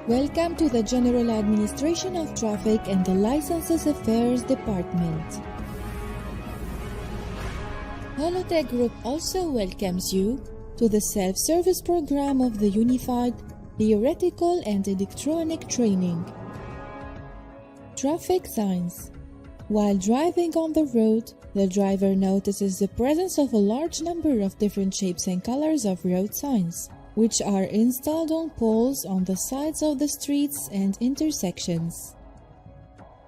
Welcome to the General Administration of Traffic and the Licenses Affairs Department. Holotech Group also welcomes you to the self-service program of the Unified Theoretical and Electronic Training. Traffic signs. While driving on the road, the driver notices the presence of a large number of different shapes and colors of road signs, which are installed on poles on the sides of the streets and intersections.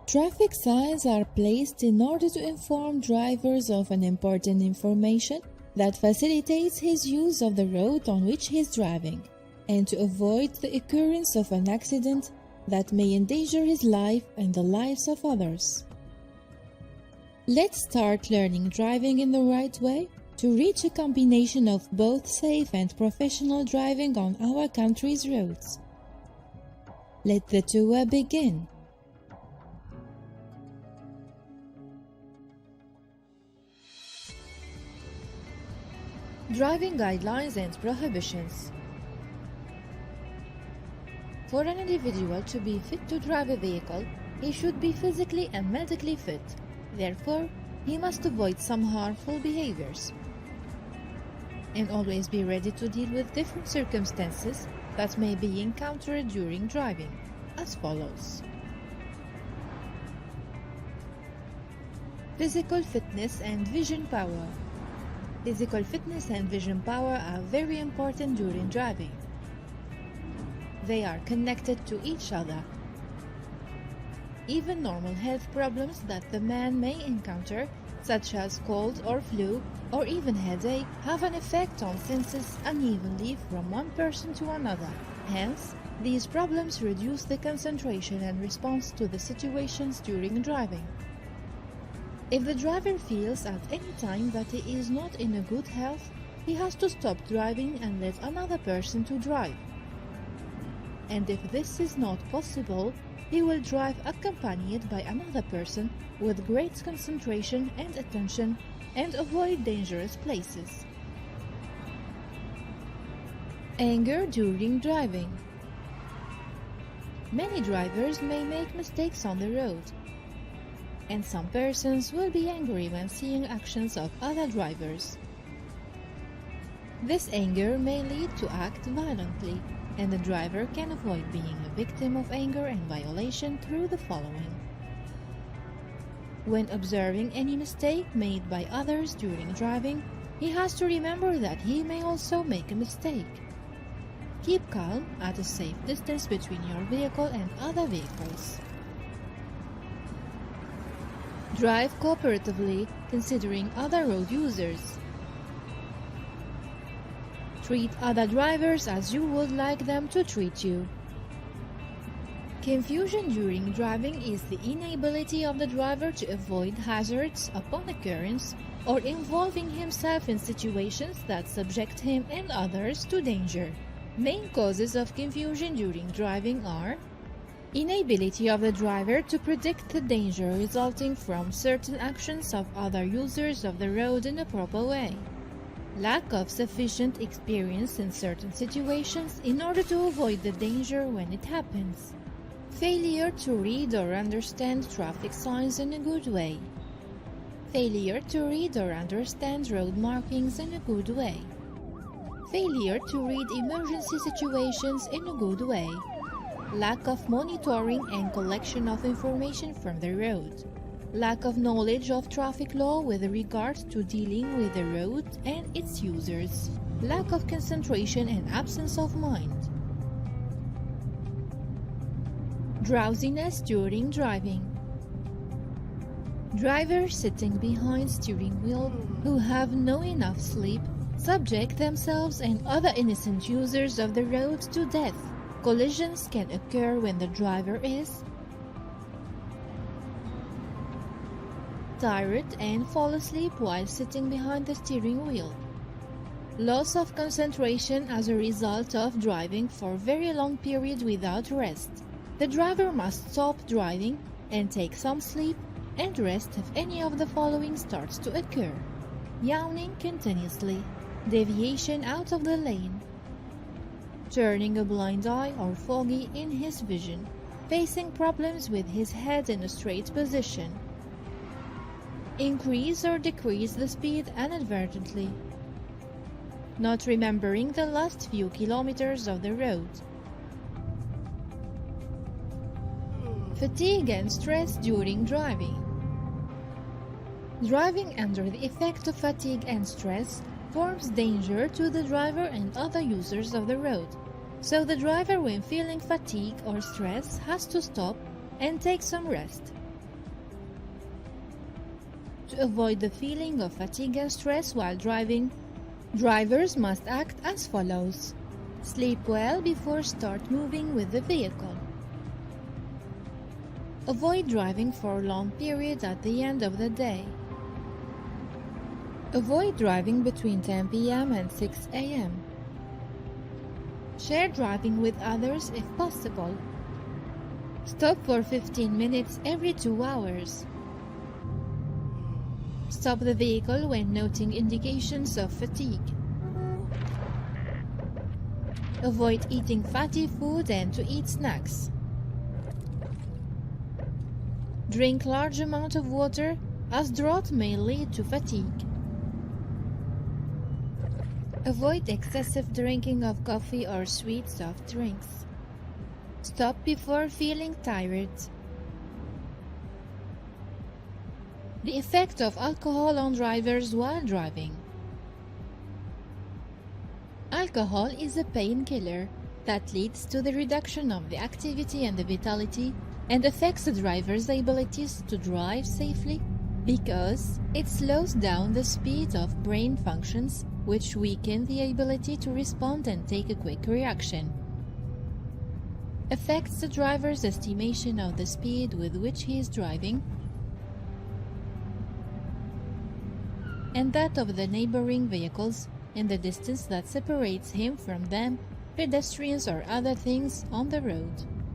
Traffic signs are placed in order to inform drivers of an important information that facilitates his use of the road on which he is driving, and to avoid the occurrence of an accident that may endanger his life and the lives of others. Let's start learning driving in the right way to reach a combination of both safe and professional driving on our country's roads. Let the tour begin. Driving guidelines and prohibitions. For an individual to be fit to drive a vehicle, he should be physically and medically fit. Therefore, he must avoid some harmful behaviors and always be ready to deal with different circumstances that may be encountered during driving, as follows. Physical fitness and vision power. Physical fitness and vision power are very important during driving. They are connected to each other. Even normal health problems that the man may encounter, such as cold or flu, or even headache, have an effect on senses unevenly from one person to another. Hence, these problems reduce the concentration and response to the situations during driving. If the driver feels at any time that he is not in a good health, he has to stop driving and let another person to drive. And if this is not possible, he will drive accompanied by another person with great concentration and attention and avoid dangerous places. Anger during driving. Many drivers may make mistakes on the road, and some persons will be angry when seeing actions of other drivers. This anger may lead to act violently, and the driver can avoid being a victim of anger and violation through the following. When observing any mistake made by others during driving, he has to remember that he may also make a mistake. Keep calm at a safe distance between your vehicle and other vehicles. Drive cooperatively, considering other road users. Treat other drivers as you would like them to treat you. Confusion during driving is the inability of the driver to avoid hazards upon occurrence or involving himself in situations that subject him and others to danger. Main causes of confusion during driving are: inability of the driver to predict the danger resulting from certain actions of other users of the road in a proper way. Lack of sufficient experience in certain situations in order to avoid the danger when it happens. Failure to read or understand traffic signs in a good way. Failure to read or understand road markings in a good way. Failure to read emergency situations in a good way. Lack of monitoring and collection of information from the road. Lack of knowledge of traffic law with regard to dealing with the road and its users. Lack of concentration and absence of mind. Drowsiness during driving. Drivers sitting behind steering wheel who have no enough sleep subject themselves and other innocent users of the road to death. Collisions can occur when the driver is tired and fall asleep while sitting behind the steering wheel. Loss of concentration as a result of driving for a very long period without rest. The driver must stop driving and take some sleep and rest if any of the following starts to occur: yawning continuously, deviation out of the lane, turning a blind eye or foggy in his vision, facing problems with his head in a straight position. Increase or decrease the speed inadvertently, not remembering the last few kilometers of the road. Fatigue and stress during driving. Driving under the effect of fatigue and stress forms danger to the driver and other users of the road, so the driver, when feeling fatigue or stress, has to stop and take some rest. To avoid the feeling of fatigue and stress while driving, drivers must act as follows. Sleep well before start moving with the vehicle. Avoid driving for long periods at the end of the day. Avoid driving between 10 p.m. and 6 a.m. Share driving with others if possible. Stop for 15 minutes every 2 hours. Stop the vehicle when noting indications of fatigue. Avoid eating fatty food and to eat snacks. Drink large amount of water, as drought may lead to fatigue. Avoid excessive drinking of coffee or sweet soft drinks. Stop before feeling tired. The effect of alcohol on drivers while driving. Alcohol is a painkiller that leads to the reduction of the activity and the vitality and affects the driver's abilities to drive safely because it slows down the speed of brain functions, which weaken the ability to respond and take a quick reaction. Affects the driver's estimation of the speed with which he is driving and that of the neighboring vehicles and the distance that separates him from them, pedestrians or other things on the road.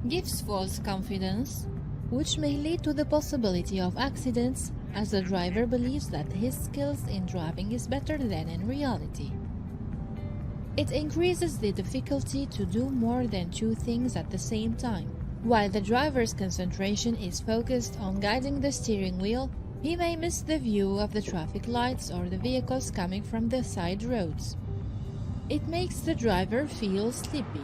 Gives false confidence, which may lead to the possibility of accidents as the driver believes that his skills in driving is better than in reality. It increases the difficulty to do more than two things at the same time. While the driver's concentration is focused on guiding the steering wheel, he may miss the view of the traffic lights or the vehicles coming from the side roads. It makes the driver feel sleepy.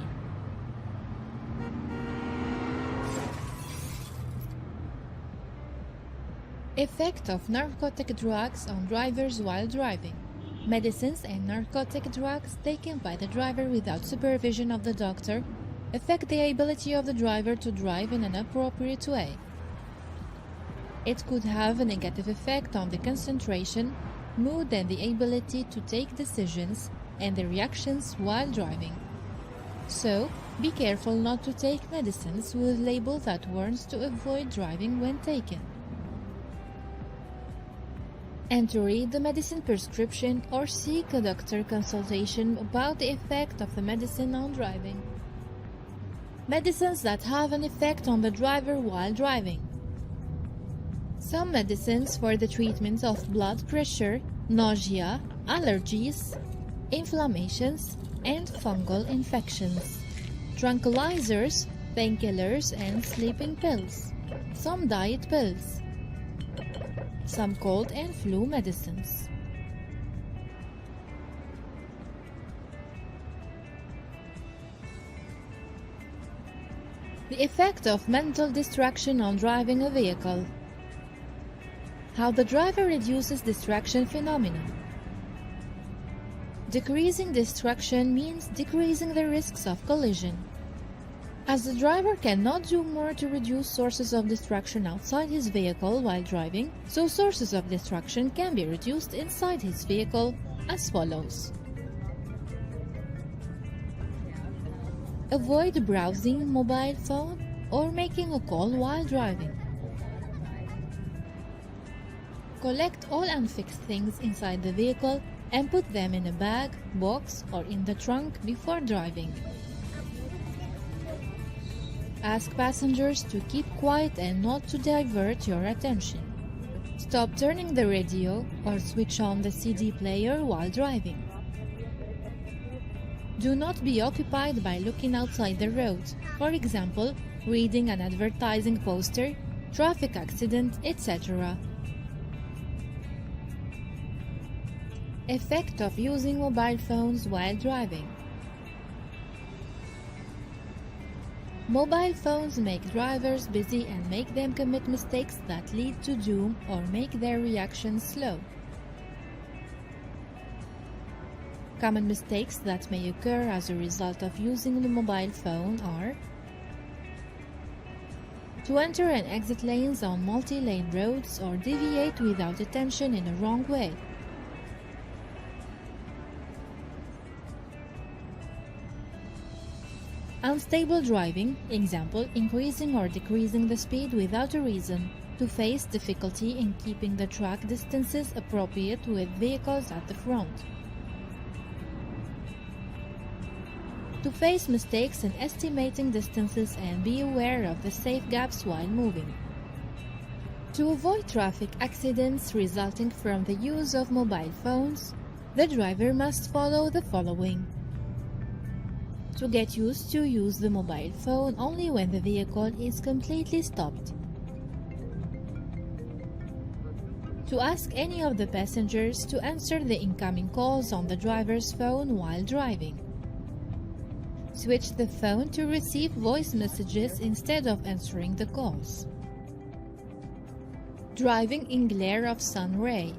Effect of narcotic drugs on drivers while driving. Medicines and narcotic drugs taken by the driver without supervision of the doctor affect the ability of the driver to drive in an appropriate way. It could have a negative effect on the concentration, mood and the ability to take decisions and the reactions while driving. So, be careful not to take medicines with label that warns to avoid driving when taken. And to read the medicine prescription or seek a doctor consultation about the effect of the medicine on driving. Medicines that have an effect on the driver while driving. Some medicines for the treatment of blood pressure, nausea, allergies, inflammations, and fungal infections. Tranquilizers, painkillers, and sleeping pills. Some diet pills. Some cold and flu medicines. The effect of mental distraction on driving a vehicle. How the driver reduces distraction phenomena. Decreasing distraction means decreasing the risks of collision. As the driver cannot do more to reduce sources of distraction outside his vehicle while driving, so sources of distraction can be reduced inside his vehicle as follows. Avoid browsing mobile phone or making a call while driving. Collect all unfixed things inside the vehicle and put them in a bag, box, or in the trunk before driving. Ask passengers to keep quiet and not to divert your attention. Stop turning the radio or switch on the CD player while driving. Do not be occupied by looking outside the road, for example, reading an advertising poster, traffic accident, etc. Effect of using mobile phones while driving. Mobile phones make drivers busy and make them commit mistakes that lead to doom or make their reactions slow. Common mistakes that may occur as a result of using the mobile phone are to enter and exit lanes on multi-lane roads or deviate without attention in a wrong way. Unstable driving, example, increasing or decreasing the speed without a reason, to face difficulty in keeping the track distances appropriate with vehicles at the front. To face mistakes in estimating distances and be aware of the safe gaps while moving. To avoid traffic accidents resulting from the use of mobile phones, the driver must follow the following. To get used to use the mobile phone only when the vehicle is completely stopped. To ask any of the passengers to answer the incoming calls on the driver's phone while driving. Switch the phone to receive voice messages instead of answering the calls. Driving in glare of sun ray.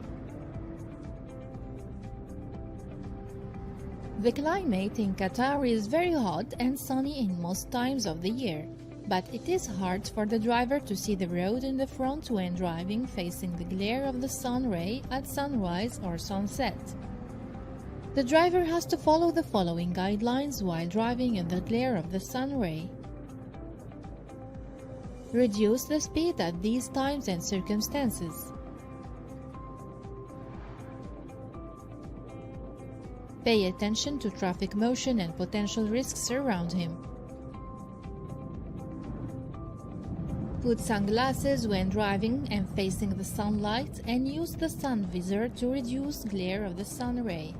The climate in Qatar is very hot and sunny in most times of the year, but it is hard for the driver to see the road in the front when driving facing the glare of the sun ray at sunrise or sunset. The driver has to follow the following guidelines while driving in the glare of the sun ray. Reduce the speed at these times and circumstances. Pay attention to traffic motion and potential risks around him. Put sunglasses when driving and facing the sunlight and use the sun visor to reduce glare of the sun ray.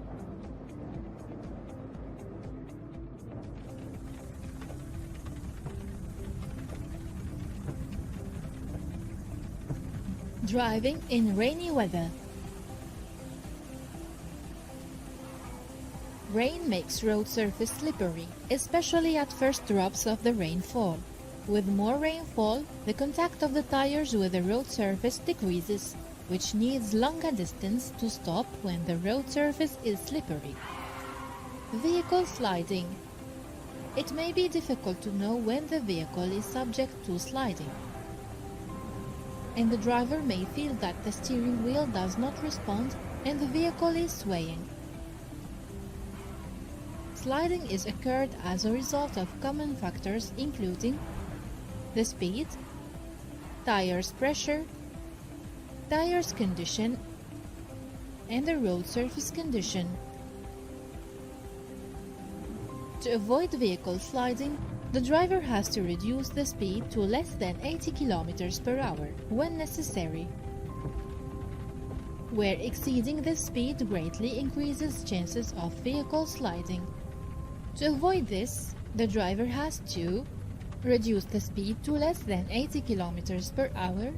Driving in rainy weather. Rain makes road surface slippery, especially at first drops of the rainfall. With more rainfall, the contact of the tires with the road surface decreases, which needs longer distance to stop when the road surface is slippery. Vehicle sliding. It may be difficult to know when the vehicle is subject to sliding, and the driver may feel that the steering wheel does not respond and the vehicle is swaying. Sliding is occurred as a result of common factors including the speed, tires pressure, tires condition, and the road surface condition. To avoid vehicle sliding, the driver has to reduce the speed to less than 80 km per hour when necessary, where exceeding this speed greatly increases chances of vehicle sliding. To avoid this, the driver has to reduce the speed to less than 80 km per hour,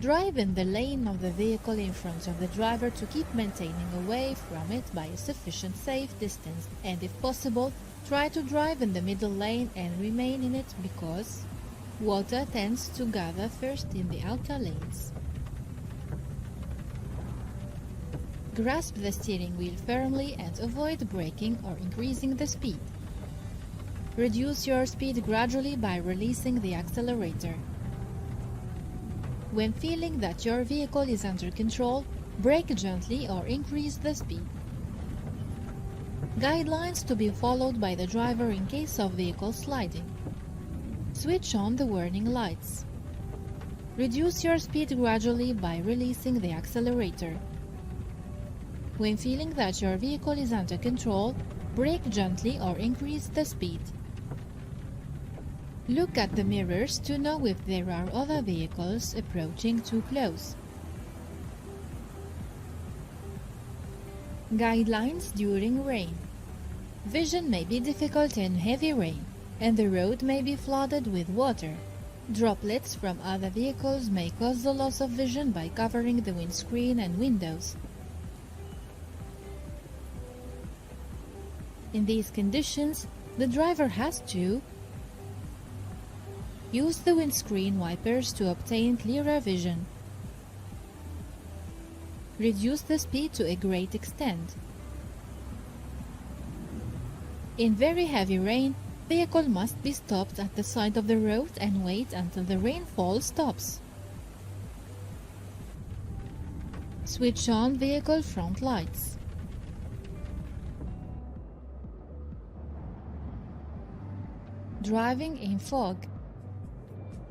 drive in the lane of the vehicle in front of the driver to keep maintaining away from it by a sufficient safe distance, and if possible, try to drive in the middle lane and remain in it because water tends to gather first in the outer lanes. Grasp the steering wheel firmly and avoid braking or increasing the speed. Reduce your speed gradually by releasing the accelerator. When feeling that your vehicle is under control, brake gently or increase the speed. Guidelines to be followed by the driver in case of vehicle sliding. Switch on the warning lights. Reduce your speed gradually by releasing the accelerator. When feeling that your vehicle is under control, brake gently or increase the speed. Look at the mirrors to know if there are other vehicles approaching too close. Guidelines during rain. Vision may be difficult in heavy rain, and the road may be flooded with water. Droplets from other vehicles may cause the loss of vision by covering the windscreen and windows. In these conditions, the driver has to use the windscreen wipers to obtain clearer vision, reduce the speed to a great extent. In very heavy rain, vehicle must be stopped at the side of the road and wait until the rainfall stops. Switch on vehicle front lights. Driving in fog.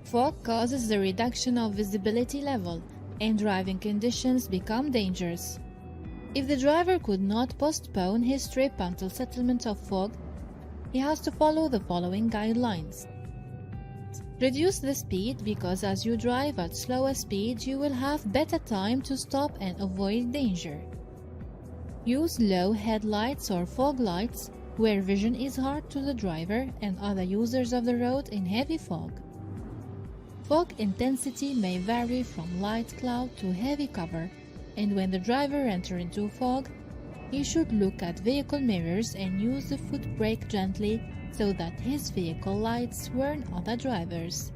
Fog causes the reduction of visibility level, and driving conditions become dangerous. If the driver could not postpone his trip until settlement of fog, he has to follow the following guidelines. Reduce the speed because as you drive at slower speed, you will have better time to stop and avoid danger. Use low headlights or fog lights where vision is hard to the driver and other users of the road in heavy fog. Fog intensity may vary from light cloud to heavy cover, and when the driver enters into fog, he should look at vehicle mirrors and use the foot brake gently so that his vehicle lights warn other drivers.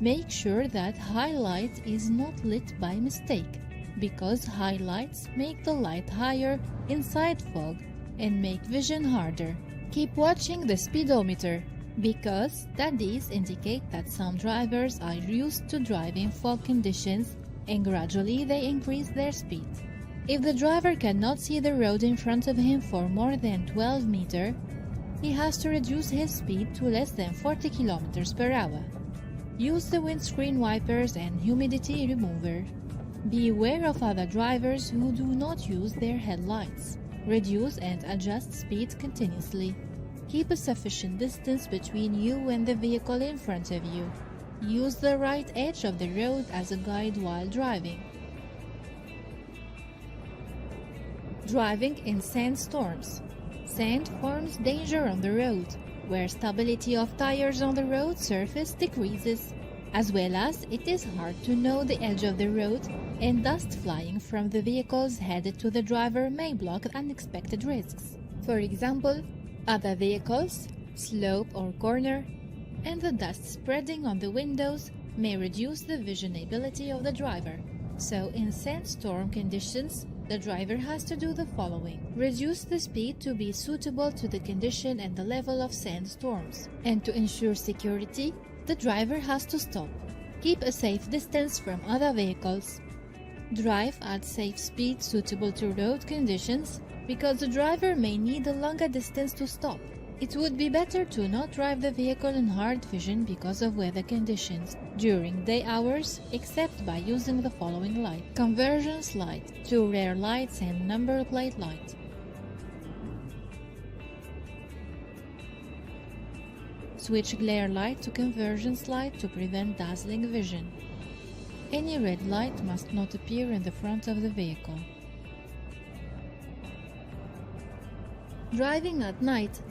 Make sure that high light is not lit by mistake, because high lights make the light higher inside fog and make vision harder. Keep watching the speedometer, because studies indicate that some drivers are used to drive in fog conditions and gradually they increase their speed. If the driver cannot see the road in front of him for more than 12 meters, he has to reduce his speed to less than 40 km per hour. Use the windscreen wipers and humidity remover. Be aware of other drivers who do not use their headlights. Reduce and adjust speed continuously. Keep a sufficient distance between you and the vehicle in front of you. Use the right edge of the road as a guide while driving. Driving in sandstorms. Sand forms danger on the road, where stability of tires on the road surface decreases, as well as it is hard to know the edge of the road, and dust flying from the vehicles headed to the driver may block unexpected risks. For example, other vehicles, slope or corner, and the dust spreading on the windows may reduce the visionability of the driver. So in sandstorm conditions, the driver has to do the following. Reduce the speed to be suitable to the condition and the level of sandstorms. And to ensure security, the driver has to stop. Keep a safe distance from other vehicles. Drive at safe speed suitable to road conditions, because the driver may need a longer distance to stop. It would be better to not drive the vehicle in hard vision because of weather conditions during day hours, except by using the following light. Convergence light, 2 rear lights and number plate light. Switch glare light to convergence light to prevent dazzling vision. Any red light must not appear in the front of the vehicle. Driving at night.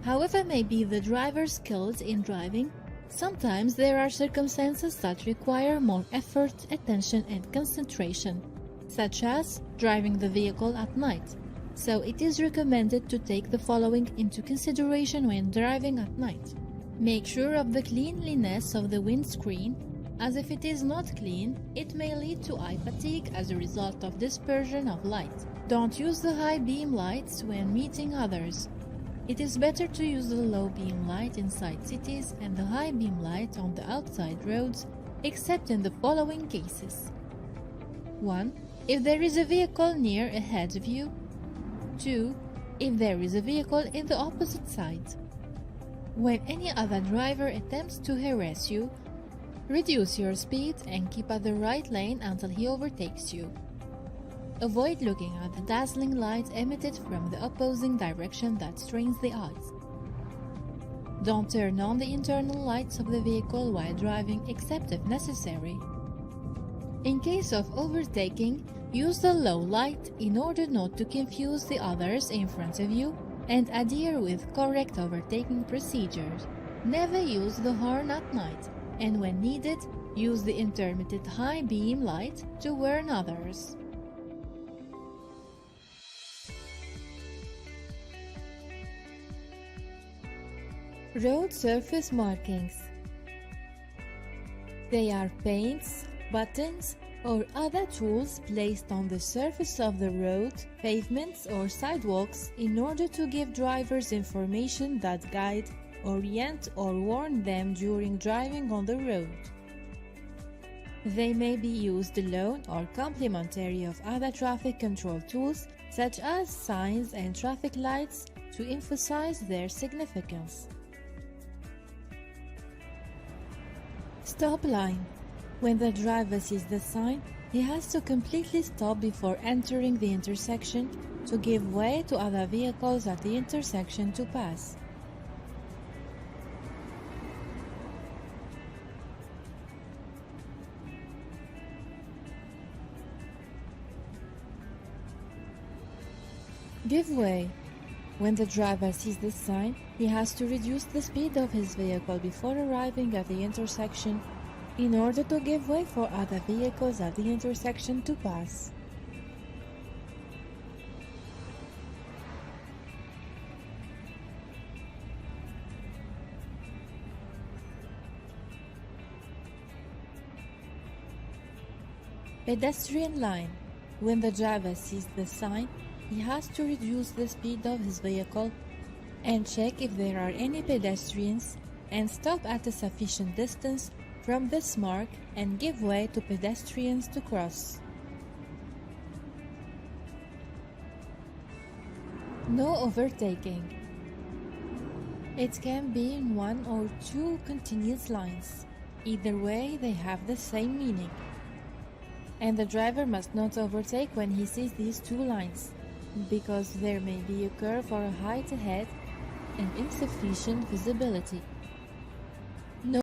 However may be the driver skilled in driving, sometimes there are circumstances that require more effort, attention and concentration, such as driving the vehicle at night. So it is recommended to take the following into consideration when driving at night. Make sure of the cleanliness of the windscreen, as if it is not clean, it may lead to eye fatigue as a result of dispersion of light. Don't use the high beam lights when meeting others. It is better to use the low beam light inside cities and the high beam light on the outside roads, except in the following cases. 1. If there is a vehicle near ahead of you. 2. If there is a vehicle in the opposite side. When any other driver attempts to harass you, reduce your speed and keep at the right lane until he overtakes you. Avoid looking at the dazzling light emitted from the opposing direction that strains the eyes. Don't turn on the internal lights of the vehicle while driving except if necessary. In case of overtaking, use the low light in order not to confuse the others in front of you and adhere with correct overtaking procedures. Never use the horn at night, and when needed, use the intermittent high beam light to warn others. Road surface markings. They are paints, buttons, or other tools placed on the surface of the road, pavements, or sidewalks in order to give drivers information that guide, orient, or warn them during driving on the road. They may be used alone or complementary of other traffic control tools such as signs and traffic lights to emphasize their significance. Stop line. When the driver sees the sign, he has to completely stop before entering the intersection to give way to other vehicles at the intersection to pass. Give way. When the driver sees this sign, he has to reduce the speed of his vehicle before arriving at the intersection in order to give way for other vehicles at the intersection to pass. Pedestrian line. When the driver sees the sign, he has to reduce the speed of his vehicle and check if there are any pedestrians and stop at a sufficient distance from this mark and give way to pedestrians to cross. No overtaking. It can be in one or two continuous lines. Either way, they have the same meaning. And the driver must not overtake when he sees these two lines, because there may be a curve or a height ahead and insufficient visibility.